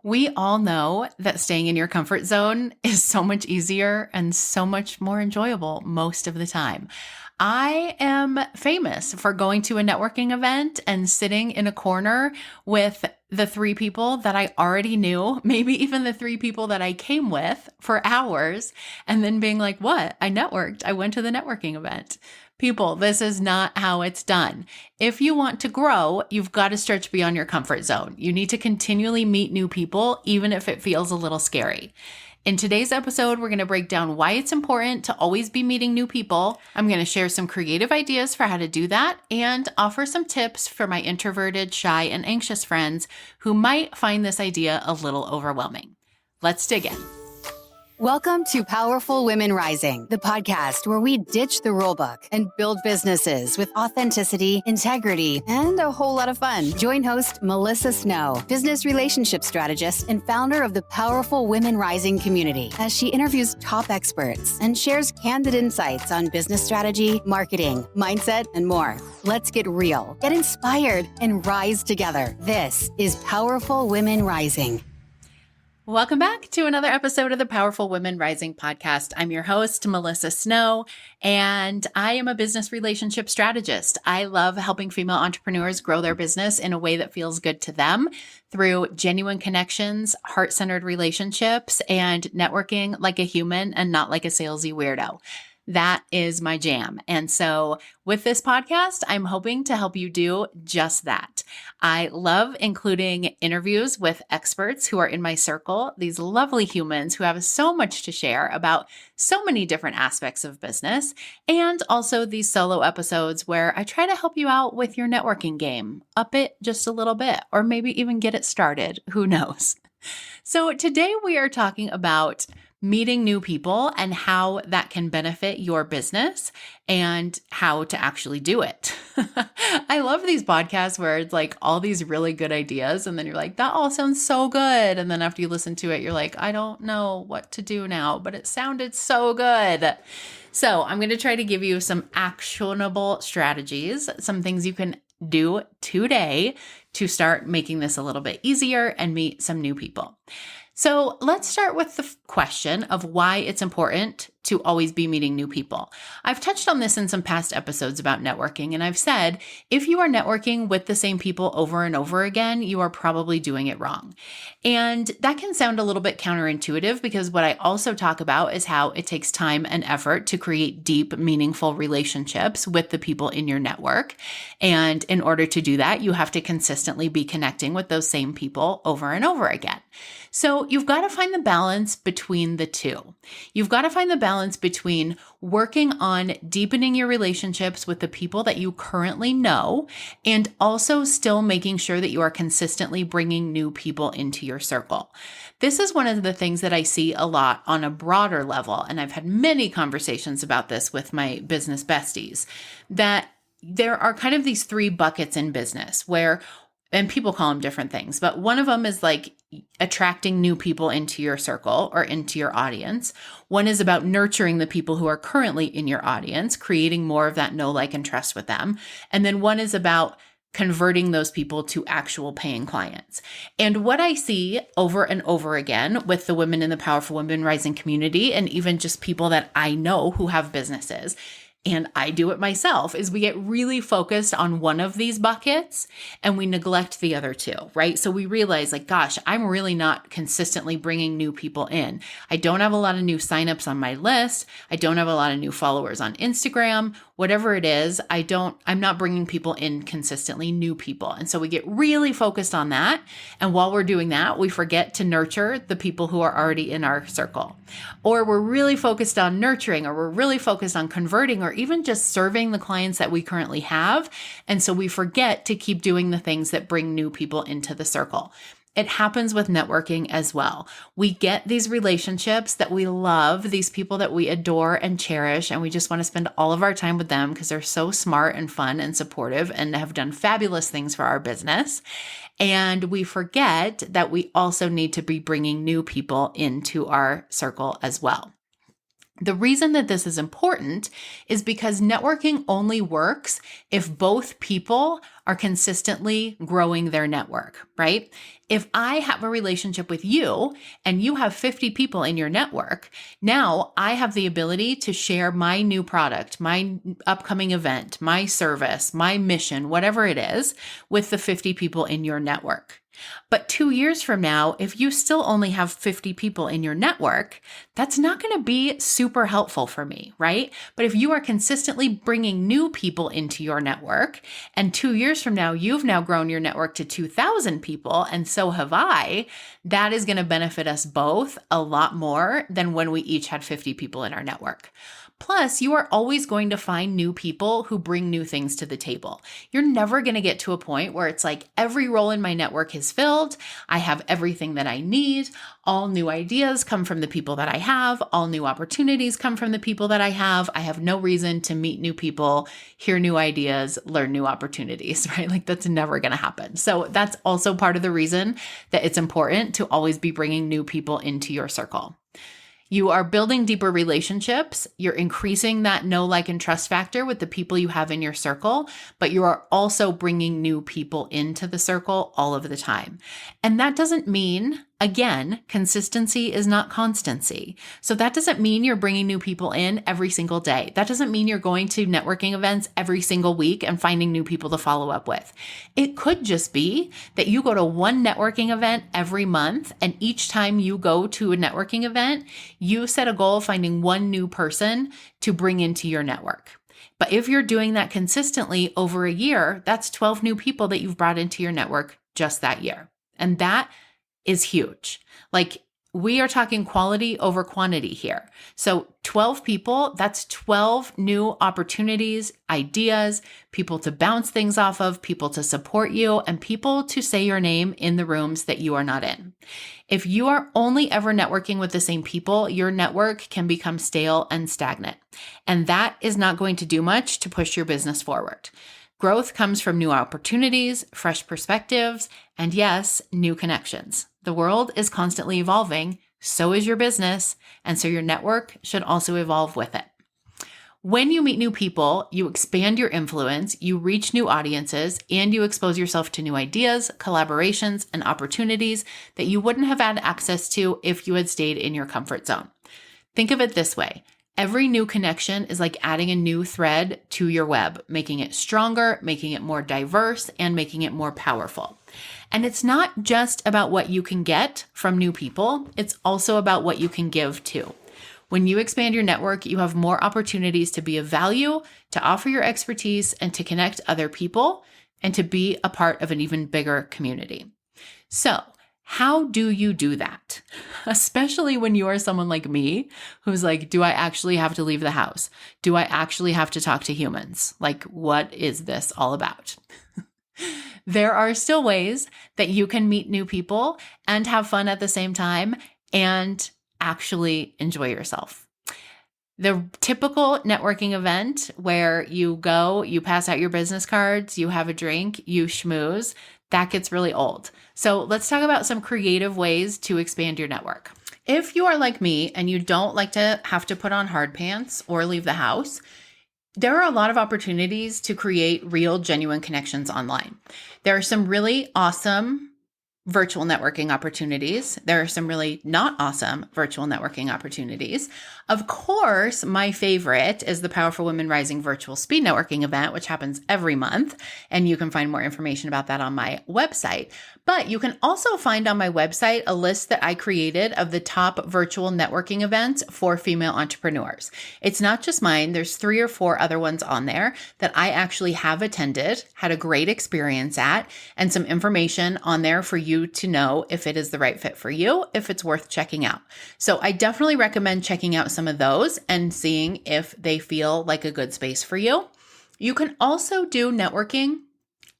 We all know that staying in your comfort zone is so much easier and so much more enjoyable most of the time. I am famous for going to a networking event and sitting in a corner with the three people that I already knew, maybe even the three people that I came with for hours, and then being like, what? I networked. I went to the networking event. People, this is not how it's done. If you want to grow, you've got to stretch beyond your comfort zone. You need to continually meet new people, even if it feels a little scary. In today's episode, we're going to break down why it's important to always be meeting new people. I'm going to share some creative ideas for how to do that and offer some tips for my introverted, shy, and anxious friends who might find this idea a little overwhelming. Let's dig in. Welcome to Powerful Women Rising, the podcast where we ditch the rulebook and build businesses with authenticity, integrity, and a whole lot of fun. Join host Melissa Snow, business relationship strategist and founder of the Powerful Women Rising community, as she interviews top experts and shares candid insights on business strategy, marketing, mindset, and more. Let's get real, get inspired, and rise together. This is Powerful Women Rising. Welcome back to another episode of the Powerful Women Rising podcast. I'm your host, Melissa Snow, and I am a business relationship strategist. I love helping female entrepreneurs grow their business in a way that feels good to them through genuine connections, heart-centered relationships, and networking like a human and not like a salesy weirdo. That is my jam. And so with this podcast, I'm hoping to help you do just that. I love including interviews with experts who are in my circle, these lovely humans who have so much to share about so many different aspects of business, and also these solo episodes where I try to help you out with your networking game, up it just a little bit, or maybe even get it started. Who knows? So today we are talking about meeting new people and how that can benefit your business and how to actually do it. I love these podcasts where it's like all these really good ideas and then you're like, that all sounds so good. And then after you listen to it, you're like, I don't know what to do now, but it sounded so good. So I'm going to try to give you some actionable strategies, some things you can do today to start making this a little bit easier and meet some new people. So let's start with the question of why it's important to always be meeting new people. I've touched on this in some past episodes about networking, and I've said, if you are networking with the same people over and over again, you are probably doing it wrong. And that can sound a little bit counterintuitive because what I also talk about is how it takes time and effort to create deep, meaningful relationships with the people in your network. And in order to do that, you have to consistently be connecting with those same people over and over again. So you've got to find the balance between the two. You've got to find the balance between working on deepening your relationships with the people that you currently know and also still making sure that you are consistently bringing new people into your circle. This is one of the things that I see a lot on a broader level, and I've had many conversations about this with my business besties, that there are kind of these three buckets in business where, and people call them different things, but one of them is like attracting new people into your circle or into your audience. One is about nurturing the people who are currently in your audience, creating more of that know, like, and trust with them. And then one is about converting those people to actual paying clients. And what I see over and over again with the women in the Powerful Women Rising community, and even just people that I know who have businesses, and I do it myself, is we get really focused on one of these buckets and we neglect the other two, right? So we realize like, gosh, I'm really not consistently bringing new people in. I don't have a lot of new signups on my list. I don't have a lot of new followers on Instagram. Whatever it is, I'm not bringing people in consistently, new people. And so we get really focused on that. And while we're doing that, we forget to nurture the people who are already in our circle. Or we're really focused on nurturing, or we're really focused on converting, or even just serving the clients that we currently have. And so we forget to keep doing the things that bring new people into the circle. It happens with networking as well. We get these relationships that we love, these people that we adore and cherish, and we just want to spend all of our time with them because they're so smart and fun and supportive and have done fabulous things for our business. And we forget that we also need to be bringing new people into our circle as well. The reason that this is important is because networking only works if both people are consistently growing their network, right? If I have a relationship with you and you have 50 people in your network, now I have the ability to share my new product, my upcoming event, my service, my mission, whatever it is, with the 50 people in your network. But 2 years from now, if you still only have 50 people in your network, that's not going to be super helpful for me, right? But if you are consistently bringing new people into your network, and 2 years from now, you've now grown your network to 2,000 people, and so have I, that is going to benefit us both a lot more than when we each had 50 people in our network. Plus, you are always going to find new people who bring new things to the table. You're never going to get to a point where it's like every role in my network is filled. I have everything that I need. All new ideas come from the people that I have. All new opportunities come from the people that I have. I have no reason to meet new people, hear new ideas, learn new opportunities, right? Like that's never going to happen. So that's also part of the reason that it's important to always be bringing new people into your circle. You are building deeper relationships. You're increasing that know, like, and trust factor with the people you have in your circle, but you are also bringing new people into the circle all of the time. And that doesn't mean, again, consistency is not constancy. So that doesn't mean you're bringing new people in every single day. That doesn't mean you're going to networking events every single week and finding new people to follow up with. It could just be that you go to one networking event every month, and each time you go to a networking event, you set a goal of finding one new person to bring into your network. But if you're doing that consistently over a year, that's 12 new people that you've brought into your network just that year. And that is huge. Like, we are talking quality over quantity here. So 12 people, that's 12 new opportunities, ideas, people to bounce things off of, people to support you, and people to say your name in the rooms that you are not in. If you are only ever networking with the same people, your network can become stale and stagnant. And that is not going to do much to push your business forward. Growth comes from new opportunities, fresh perspectives, and yes, new connections. The world is constantly evolving, so is your business, and so your network should also evolve with it. When you meet new people, you expand your influence, you reach new audiences, and you expose yourself to new ideas, collaborations, and opportunities that you wouldn't have had access to if you had stayed in your comfort zone. Think of it this way. Every new connection is like adding a new thread to your web, making it stronger, making it more diverse, and making it more powerful. And it's not just about what you can get from new people, it's also about what you can give too. When you expand your network, you have more opportunities to be of value, to offer your expertise, and to connect other people, and to be a part of an even bigger community. So, how do you do that? Especially when you are someone like me who's like, do I actually have to leave the house? Do I actually have to talk to humans? Like, what is this all about? There are still ways that you can meet new people and have fun at the same time and actually enjoy yourself. The typical networking event where you go, you pass out your business cards, you have a drink, you schmooze, that gets really old. So let's talk about some creative ways to expand your network. If you are like me and you don't like to have to put on hard pants or leave the house, there are a lot of opportunities to create real, genuine connections online. There are some really awesome virtual networking opportunities. There are some really not awesome virtual networking opportunities. Of course, my favorite is the Powerful Women Rising virtual speed networking event, which happens every month. And you can find more information about that on my website. But you can also find on my website a list that I created of the top virtual networking events for female entrepreneurs. It's not just mine. There's 3 or 4 other ones on there that I actually have attended, had a great experience at, and some information on there for you to know if it is the right fit for you, if it's worth checking out. So I definitely recommend checking out some of those and seeing if they feel like a good space for you. You can also do networking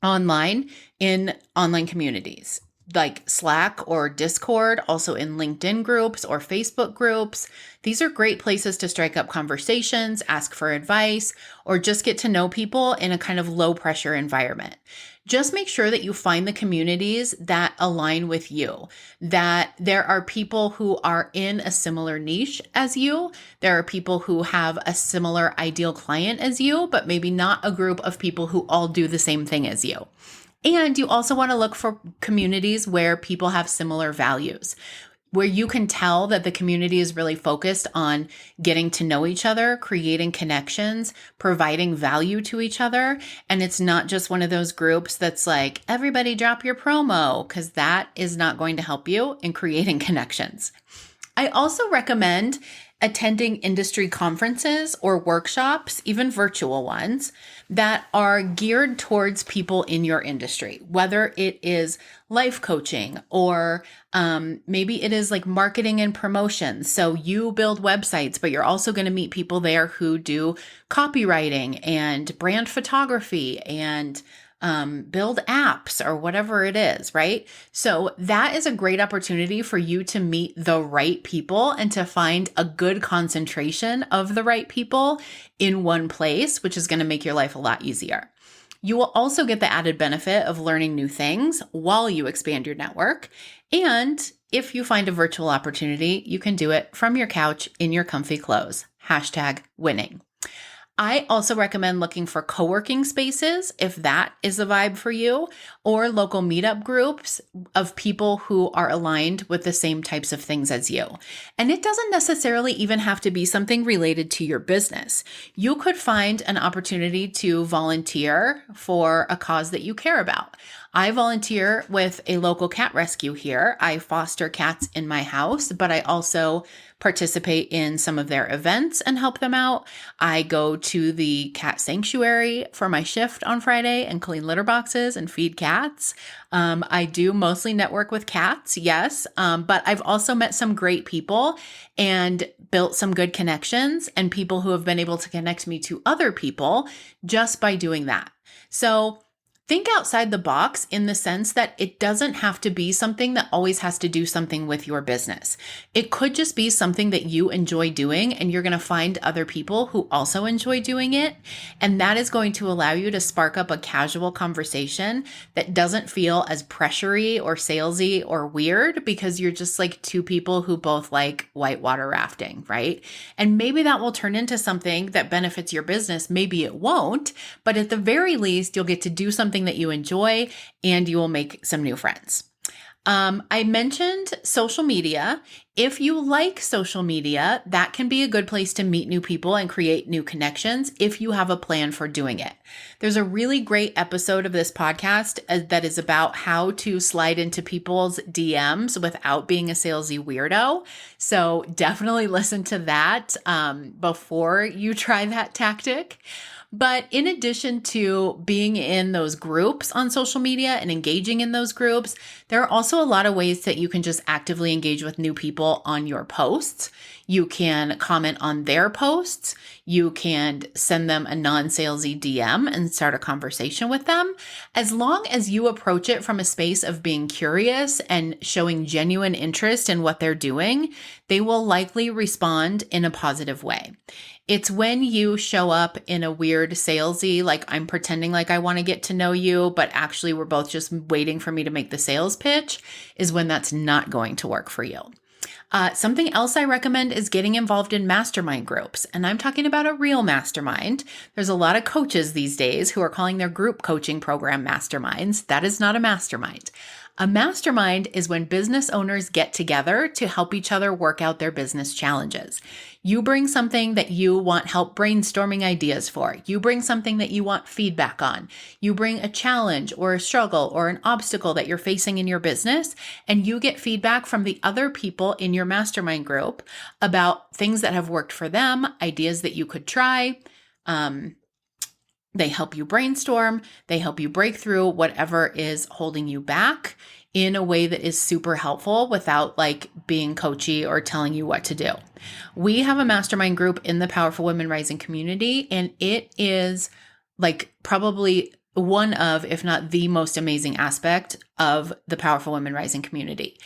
online in online communities. like Slack or Discord, also in LinkedIn groups or Facebook groups. These are great places to strike up conversations, ask for advice, or just get to know people in a kind of low pressure environment. Just make sure that you find the communities that align with you, that there are people who are in a similar niche as you. There are people who have a similar ideal client as you, but maybe not a group of people who all do the same thing as you. And you also want to look for communities where people have similar values, where you can tell that the community is really focused on getting to know each other, creating connections, providing value to each other. And it's not just one of those groups that's like, everybody drop your promo, because that is not going to help you in creating connections. I also recommend attending industry conferences or workshops, even virtual ones, that are geared towards people in your industry, whether it is life coaching or maybe it is like marketing and promotion. So you build websites, but you're also going to meet people there who do copywriting and brand photography and build apps or whatever it is, right? So that is a great opportunity for you to meet the right people and to find a good concentration of the right people in one place, which is going to make your life a lot easier. You will also get the added benefit of learning new things while you expand your network. And if you find a virtual opportunity, you can do it from your couch in your comfy clothes. #winning. I also recommend looking for co-working spaces if that is the vibe for you, or local meetup groups of people who are aligned with the same types of things as you. And it doesn't necessarily even have to be something related to your business. You could find an opportunity to volunteer for a cause that you care about. I volunteer with a local cat rescue here. I foster cats in my house, but I also participate in some of their events and help them out. I go to the cat sanctuary for my shift on Friday and clean litter boxes and feed cats. I do mostly network with cats, yes, but I've also met some great people and built some good connections and people who have been able to connect me to other people just by doing that. So think outside the box in the sense that it doesn't have to be something that always has to do something with your business. It could just be something that you enjoy doing and you're going to find other people who also enjoy doing it. And that is going to allow you to spark up a casual conversation that doesn't feel as pressury or salesy or weird because you're just like two people who both like whitewater rafting, right? And maybe that will turn into something that benefits your business. Maybe it won't, but at the very least, you'll get to do something that you enjoy and you will make some new friends. I mentioned social media. If you like social media, that can be a good place to meet new people and create new connections if you have a plan for doing it. There's a really great episode of this podcast that is about how to slide into people's DMs without being a salesy weirdo. So definitely listen to that before you try that tactic. But in addition to being in those groups on social media and engaging in those groups, there are also a lot of ways that you can just actively engage with new people on your posts. You can comment on their posts. You can send them a non-salesy DM and start a conversation with them. As long as you approach it from a space of being curious and showing genuine interest in what they're doing, they will likely respond in a positive way. It's when you show up in a weird salesy, like I'm pretending like I want to get to know you, but actually we're both just waiting for me to make the sales pitch, is when that's not going to work for you. Something else I recommend is getting involved in mastermind groups. And I'm talking about a real mastermind. There's a lot of coaches these days who are calling their group coaching program masterminds. That is not a mastermind. A mastermind is when business owners get together to help each other work out their business challenges. You bring something that you want help brainstorming ideas for. You bring something that you want feedback on. You bring a challenge or a struggle or an obstacle that you're facing in your business, and you get feedback from the other people in your mastermind group about things that have worked for them, ideas that you could try. They help you brainstorm. They help you break through whatever is holding you back in a way that is super helpful without like being coachy or telling you what to do. We have a mastermind group in the Powerful Women Rising community, and it is like probably one of, if not the most amazing aspect of the Powerful Women Rising community.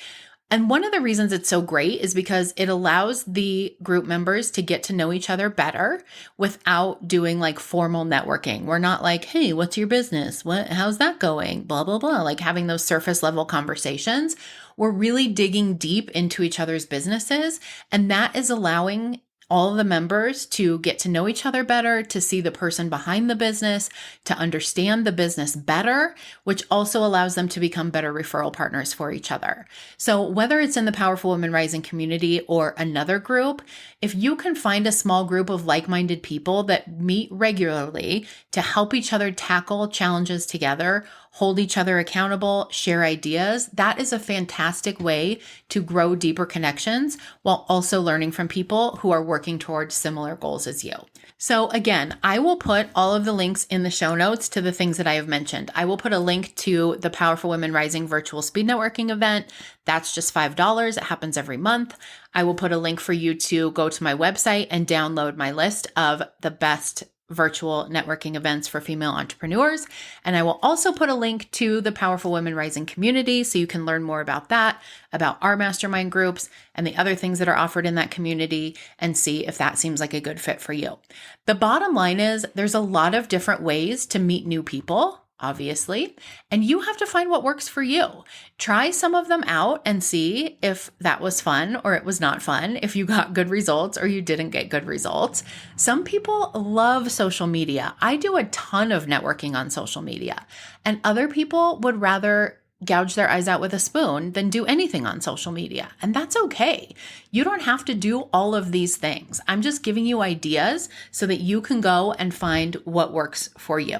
And one of the reasons it's so great is because it allows the group members to get to know each other better without doing like formal networking. We're not like, hey, what's your business? How's that going? Blah, blah, blah. Like having those surface level conversations. We're really digging deep into each other's businesses. And that is allowing all of the members to get to know each other better, to see the person behind the business, to understand the business better, which also allows them to become better referral partners for each other. So whether it's in the Powerful Women Rising community or another group, if you can find a small group of like-minded people that meet regularly to help each other tackle challenges together, hold each other accountable, share ideas, that is a fantastic way to grow deeper connections while also learning from people who are working towards similar goals as you. So again, I will put all of the links in the show notes to the things that I have mentioned. I will put a link to the Powerful Women Rising virtual speed networking event. That's just $5. It happens every month. I will put a link for you to go to my website and download my list of the best virtual networking events for female entrepreneurs. And I will also put a link to the Powerful Women Rising community so you can learn more about that, about our mastermind groups and the other things that are offered in that community, and see if that seems like a good fit for you. The bottom line is there's a lot of different ways to meet new people, obviously, and you have to find what works for you. Try some of them out and see if that was fun or it was not fun, if you got good results or you didn't get good results. Some people love social media. I do a ton of networking on social media, and other people would rather gouge their eyes out with a spoon than do anything on social media. And that's okay. You don't have to do all of these things. I'm just giving you ideas so that you can go and find what works for you.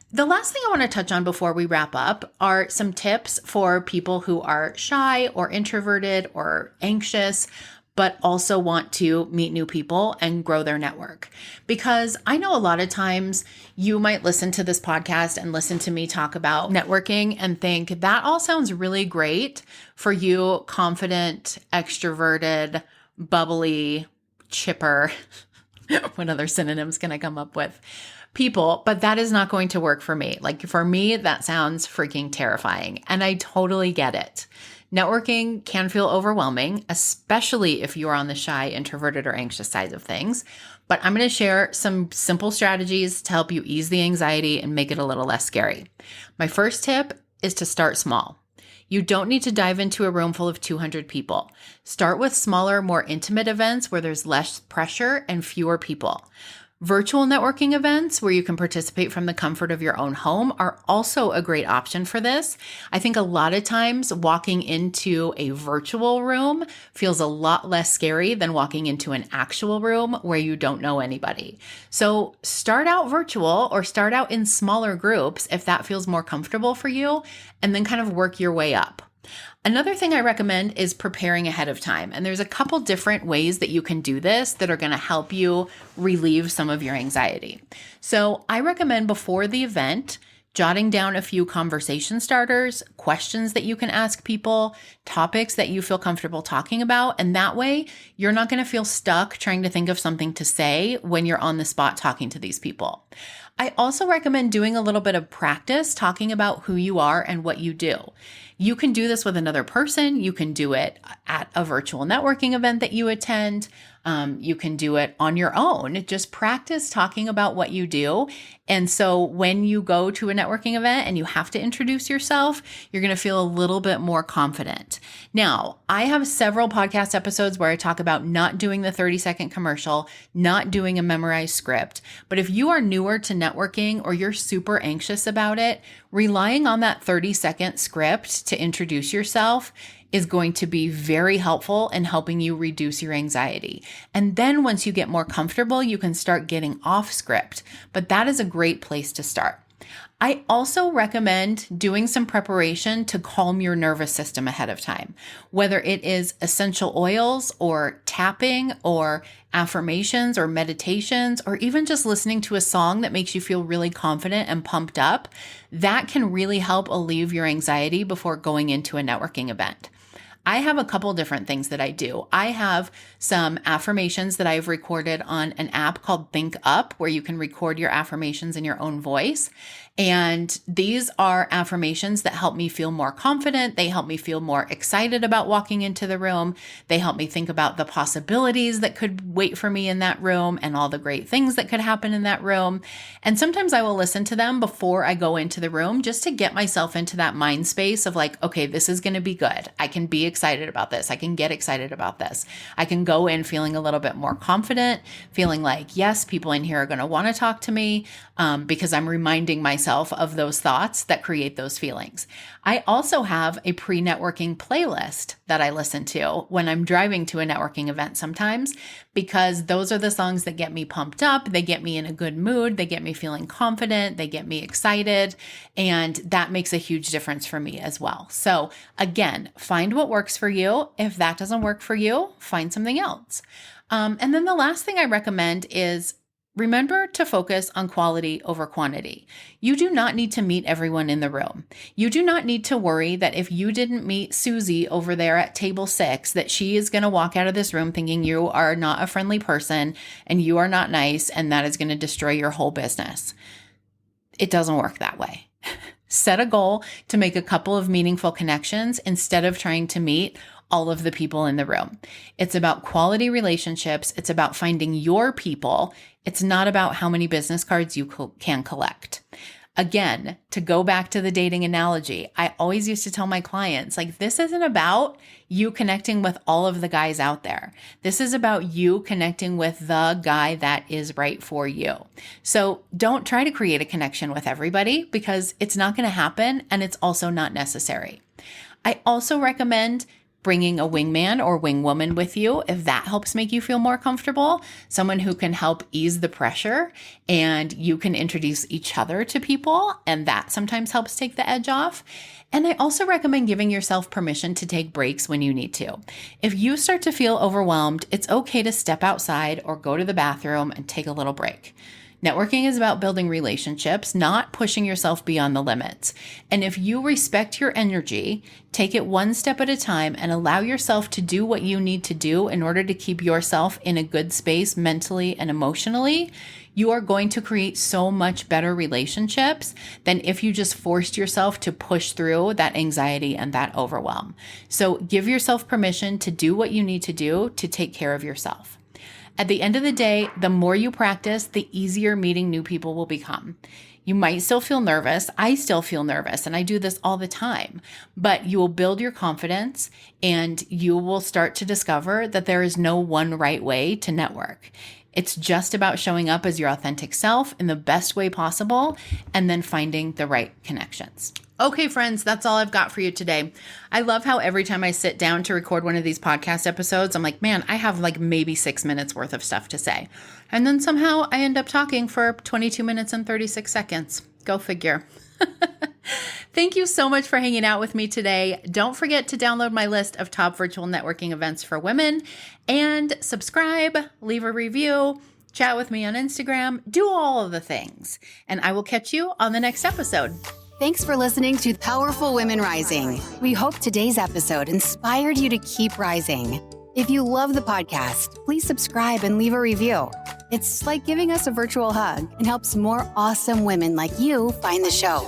The last thing I want to touch on before we wrap up are some tips for people who are shy or introverted or anxious, but also want to meet new people and grow their network. Because I know a lot of times you might listen to this podcast and listen to me talk about networking and think that all sounds really great for you, confident, extroverted, bubbly, chipper. What other synonyms can I come up with? People, but that is not going to work for me. Like for me, that sounds freaking terrifying. And I totally get it. Networking can feel overwhelming, especially if you are on the shy, introverted, or anxious side of things. But I'm going to share some simple strategies to help you ease the anxiety and make it a little less scary. My first tip is to start small. You don't need to dive into a room full of 200 people. Start with smaller, more intimate events where there's less pressure and fewer people. Virtual networking events where you can participate from the comfort of your own home are also a great option for this. I think a lot of times walking into a virtual room feels a lot less scary than walking into an actual room where you don't know anybody. So start out virtual or start out in smaller groups if that feels more comfortable for you, and then kind of work your way up. Another thing I recommend is preparing ahead of time. And there's a couple different ways that you can do this that are going to help you relieve some of your anxiety. So I recommend before the event, jotting down a few conversation starters, questions that you can ask people, topics that you feel comfortable talking about. And that way you're not going to feel stuck trying to think of something to say when you're on the spot talking to these people. I also recommend doing a little bit of practice talking about who you are and what you do. You can do this with another person. You can do it at a virtual networking event that you attend. You can do it on your own. Just practice talking about what you do. And so when you go to a networking event and you have to introduce yourself, you're going to feel a little bit more confident. Now, I have several podcast episodes where I talk about not doing the 30-second commercial, not doing a memorized script. But if you are newer to networking or you're super anxious about it, relying on that 30-second script to introduce yourself is going to be very helpful in helping you reduce your anxiety. And then once you get more comfortable, you can start getting off script. But that is a great place to start. I also recommend doing some preparation to calm your nervous system ahead of time, whether it is essential oils or tapping or affirmations or meditations, or even just listening to a song that makes you feel really confident and pumped up. That can really help alleviate your anxiety before going into a networking event. I have a couple different things that I do. I have some affirmations that I've recorded on an app called Think Up, where you can record your affirmations in your own voice. And these are affirmations that help me feel more confident. They help me feel more excited about walking into the room. They help me think about the possibilities that could wait for me in that room and all the great things that could happen in that room. And sometimes I will listen to them before I go into the room just to get myself into that mind space of like, okay, this is going to be good. I can be excited about this. I can get excited about this. I can go in feeling a little bit more confident, feeling like, yes, people in here are going to want to talk to me because I'm reminding myself of those thoughts that create those feelings. I also have a pre-networking playlist that I listen to when I'm driving to a networking event sometimes, because those are the songs that get me pumped up. They get me in a good mood. They get me feeling confident. They get me excited. And that makes a huge difference for me as well. So again, find what works for you. If that doesn't work for you, find something else. And then the last thing I recommend is remember to focus on quality over quantity. You do not need to meet everyone in the room. You do not need to worry that if you didn't meet Susie over there at table 6, that she is going to walk out of this room thinking you are not a friendly person and you are not nice, and that is going to destroy your whole business. It doesn't work that way. Set a goal to make a couple of meaningful connections instead of trying to meet all of the people in the room. It's about quality relationships. It's about finding your people. It's not about how many business cards you can collect. Again, to go back to the dating analogy, I always used to tell my clients, like, this isn't about you connecting with all of the guys out there. This is about you connecting with the guy that is right for you. So don't try to create a connection with everybody because it's not going to happen, and it's also not necessary. I also recommend bringing a wingman or wingwoman with you if that helps make you feel more comfortable, someone who can help ease the pressure and you can introduce each other to people, and that sometimes helps take the edge off. And I also recommend giving yourself permission to take breaks when you need to. If you start to feel overwhelmed, it's okay to step outside or go to the bathroom and take a little break. Networking is about building relationships, not pushing yourself beyond the limits. And if you respect your energy, take it one step at a time and allow yourself to do what you need to do in order to keep yourself in a good space mentally and emotionally, you are going to create so much better relationships than if you just forced yourself to push through that anxiety and that overwhelm. So give yourself permission to do what you need to do to take care of yourself. At the end of the day, the more you practice, the easier meeting new people will become. You might still feel nervous. I still feel nervous, and I do this all the time, but you will build your confidence and you will start to discover that there is no one right way to network. It's just about showing up as your authentic self in the best way possible and then finding the right connections. Okay, friends, that's all I've got for you today. I love how every time I sit down to record one of these podcast episodes, I'm like, man, I have like maybe 6 minutes worth of stuff to say. And then somehow I end up talking for 22 minutes and 36 seconds. Go figure. Thank you so much for hanging out with me today. Don't forget to download my list of top virtual networking events for women and subscribe, leave a review, chat with me on Instagram, do all of the things. And I will catch you on the next episode. Thanks for listening to Powerful Women Rising. We hope today's episode inspired you to keep rising. If you love the podcast, please subscribe and leave a review. It's like giving us a virtual hug and helps more awesome women like you find the show.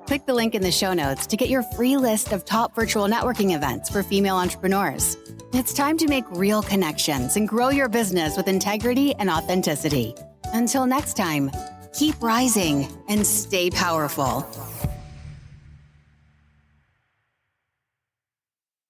Click the link in the show notes to get your free list of top virtual networking events for female entrepreneurs. It's time to make real connections and grow your business with integrity and authenticity. Until next time, keep rising and stay powerful.